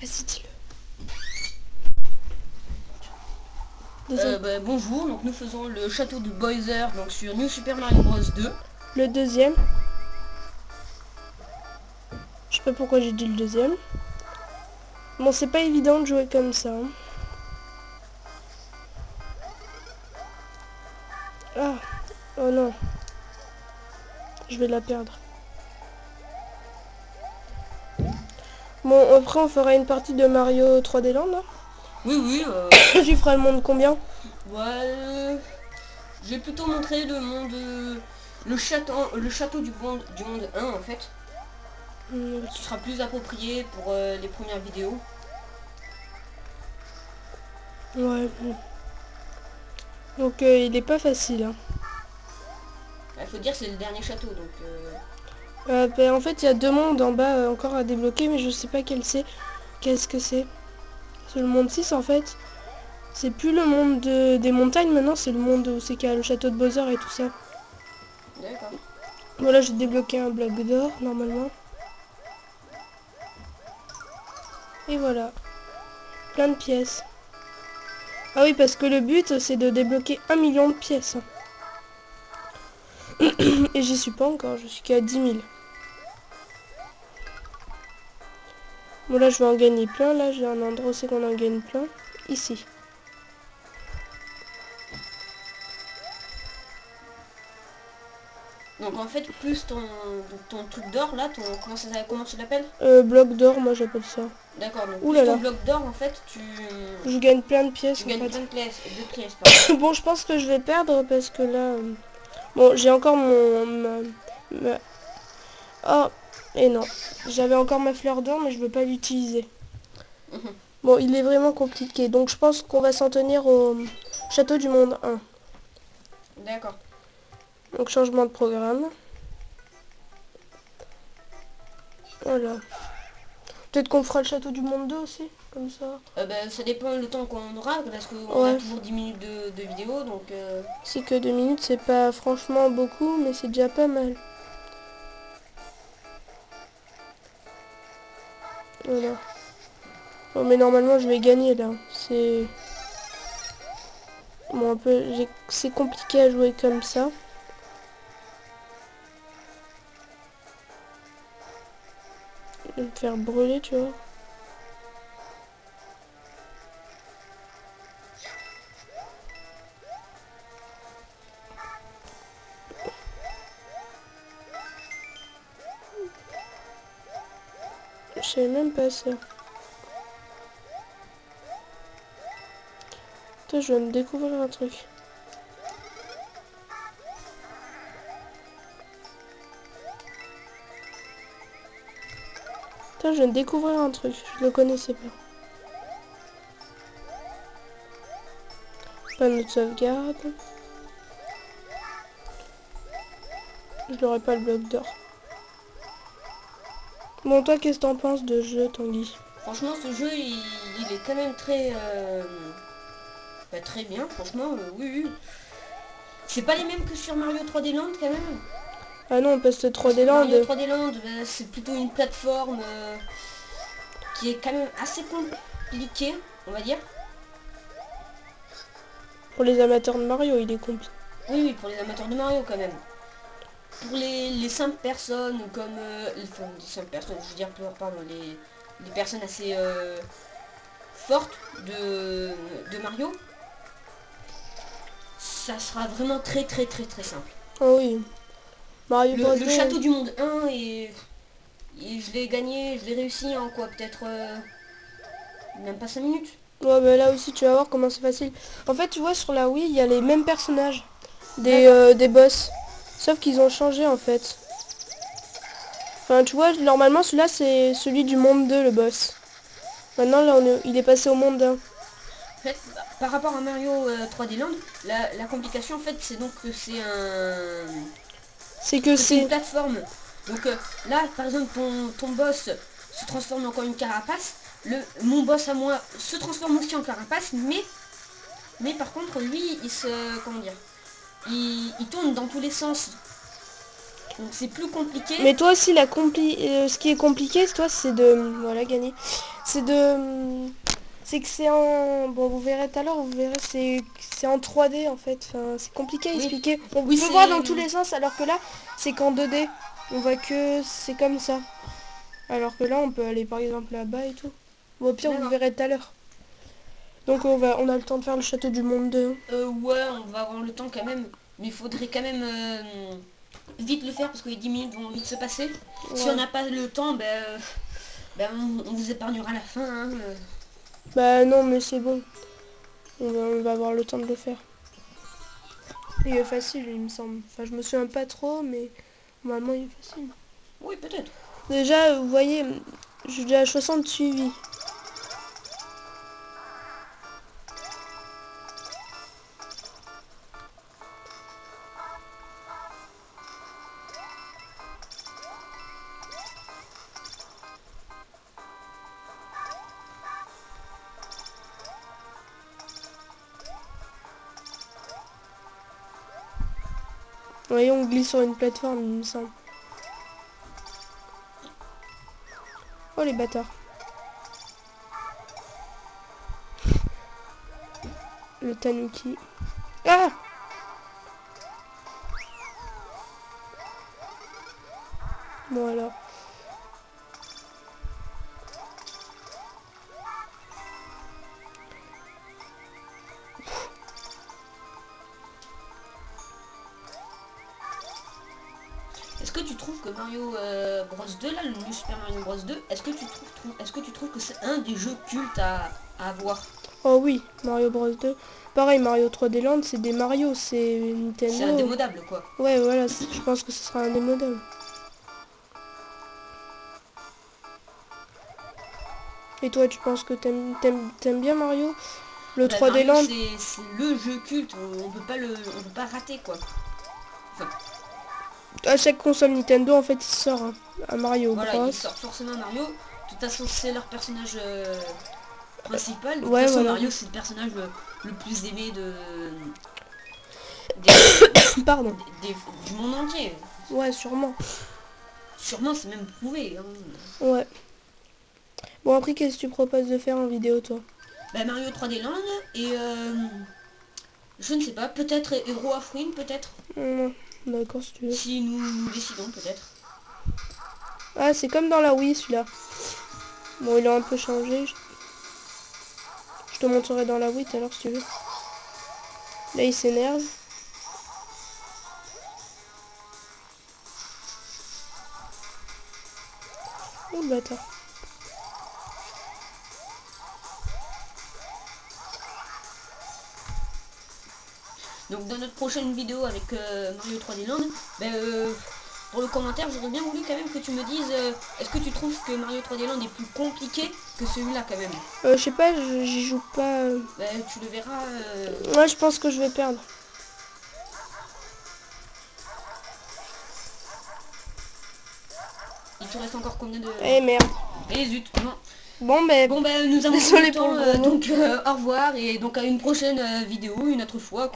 Vas-y, dis-le. Bonjour, donc nous faisons le château de Bowser donc sur New Super Mario Bros 2. Le deuxième. Je sais pas pourquoi j'ai dit le deuxième. Bon, c'est pas évident de jouer comme ça. Hein. Ah, oh non. Je vais la perdre. Bon, après on fera une partie de Mario 3D Land. Hein. Oui. J'y ferai le monde combien? Ouais, j'ai plutôt montré le monde, le château du monde 1 en fait. Ce sera plus approprié pour les premières vidéos. Ouais. Donc il est pas facile. Hein. Il faut dire c'est le dernier château donc... En fait il y a deux mondes en bas encore à débloquer, mais je sais pas quel c'est. Qu'est-ce que c'est? C'est le monde 6 en fait. C'est plus le monde des montagnes maintenant, c'est le monde où c'est qu'il y a le château de Bowser et tout ça. D'accord. Voilà, j'ai débloqué un bloc d'or normalement. Et voilà. Plein de pièces. Ah oui, parce que le but c'est de débloquer 1 million de pièces. Et j'y suis pas encore, je suis qu'à 10 000. Bon là je vais en gagner plein, là j'ai un endroit où c'est qu'on en gagne plein. Ici. Donc en fait plus ton truc d'or là, comment tu l'appelles? Bloc d'or, moi j'appelle ça. D'accord, donc Ouh plus là ton là. bloc d'or en fait Je gagne plein de pièces tu en gagnes fait. plein de pièces pardon. Bon, je pense que je vais perdre parce que là... Bon, j'ai encore Oh, et non. J'avais encore ma fleur d'or, mais je veux pas l'utiliser. Bon, il est vraiment compliqué. Donc je pense qu'on va s'en tenir au château du monde 1. D'accord. Donc changement de programme. Voilà. Peut-être qu'on fera le château du monde 2 aussi, comme ça. Ça dépend le temps qu'on aura, parce qu'on a Ouais. toujours 10 minutes de vidéo, donc... C'est que 2 minutes, c'est pas franchement beaucoup, mais c'est déjà pas mal. Voilà. Bon, mais normalement, je vais gagner, là. C'est... Bon, un peu... C'est compliqué à jouer comme ça. Je vais me faire brûler, tu vois. Je sais même pas ça. Putain, je viens de découvrir un truc. Putain, je viens de découvrir un truc. Je le connaissais pas. Panneau de sauvegarde. Je n'aurai pas le bloc d'or. Bon, toi, qu'est-ce que t'en penses de ce jeu, Tanguy? Franchement, ce jeu, il est quand même très bien, franchement, oui. C'est pas les mêmes que sur Mario 3D Land, quand même. Ah non, parce que Parce 3D que Land... Mario 3D Land, c'est plutôt une plateforme qui est quand même assez compliquée, on va dire. Pour les amateurs de Mario, il est compliqué. Oui, pour les amateurs de Mario, quand même. Pour les simples personnes, comme... enfin, les simples personnes, je veux dire, pardon, les personnes assez fortes de Mario, ça sera vraiment très simple. Ah oui. Mario Bros Le 2... château du monde 1 et je l'ai gagné, je l'ai réussi en quoi, peut-être même pas 5 minutes. Ouais, mais là aussi, tu vas voir comment c'est facile. En fait, tu vois, sur la Wii, il y a les mêmes personnages des boss. Sauf qu'ils ont changé, en fait. Enfin, tu vois, normalement, celui-là, c'est celui du monde 2, le boss. Maintenant, là, il est passé au monde 1. En fait, par rapport à Mario 3D Land, la complication, en fait, c'est donc que C'est que c'est une c'est... plateforme. Donc là, par exemple, ton boss se transforme encore une carapace. Mon boss à moi se transforme aussi en carapace, mais par contre, lui, il se... Comment dire, il tourne dans tous les sens. Donc c'est plus compliqué. Mais toi aussi, ce qui est compliqué, toi, c'est de... Voilà, gagner. C'est de... C'est que c'est en... Bon, vous verrez tout à l'heure, vous verrez, c'est en 3D, en fait. Enfin, c'est compliqué à Oui. expliquer. On Oui, peut c'est- voir dans tous les sens, alors que là, c'est qu'en 2D. On voit que c'est comme ça. Alors que là, on peut aller, par exemple, là-bas et tout. Bon, au pire, vous D'accord. verrez tout à l'heure. Donc, on a le temps de faire le château du monde 2. Ouais, on va avoir le temps quand même. Mais il faudrait quand même vite le faire parce que les 10 minutes vont vite se passer. Si on Ouais. n'a pas le temps, on vous épargnera la fin. Hein. Bah non, mais c'est bon. On va avoir le temps de le faire. Il est facile, il me semble. Enfin, je me souviens pas trop, mais normalement, il est facile. Oui, peut-être. Déjà, vous voyez, j'ai déjà 60 suivis. Vous voyez, on glisse sur une plateforme, il me semble. Oh, les bâtards. Le tanuki. Ah! Bon, alors. Est-ce que tu trouves que Mario Bros 2, là, le New Super Mario Bros 2, est-ce que tu trouves que c'est un des jeux cultes à avoir? Oh oui, Mario Bros 2. Pareil, Mario 3D Land, c'est des Mario, c'est C'est Nintendo. indémodable, quoi. Ouais, voilà, je pense que ce sera un des modèles. Et toi, tu penses que t'aimes bien Mario? Le Bah, 3D Mario, Land? c'est le jeu culte, on peut pas rater, quoi. Enfin, À chaque console Nintendo, en fait, il sort un Mario voilà, Bros. ils sortent forcément Mario. De toute façon, c'est leur personnage principal. De toute Ouais, façon, voilà. Mario, c'est le personnage le plus aimé des, Pardon. du monde entier. Ouais, sûrement. Sûrement, c'est même prouvé. Hein. Ouais. Bon, après, qu'est-ce que tu proposes de faire en vidéo, toi? Bah, Mario 3D Land et je ne sais pas, peut-être Hero of Win, peut-être. D'accord, si tu veux. Si nous décidons, peut-être. Ah, c'est comme dans la Wii, celui-là. Bon, il a un peu changé. Je te montrerai dans la Wii tout à l'heure, si tu veux. Là, il s'énerve. Oh, le bâtard. Donc dans notre prochaine vidéo avec Mario 3D Land, pour le commentaire, j'aurais bien voulu quand même que tu me dises est-ce que tu trouves que Mario 3D Land est plus compliqué que celui-là quand même. Je sais pas, j'y joue pas. Tu le verras. Ouais, je pense que je vais perdre. Il te reste encore combien de... Eh merde. Eh zut, non. Bon, ben, Bon nous avons désolé le temps, pour le gros mot. donc au revoir et donc à une prochaine vidéo, une autre fois.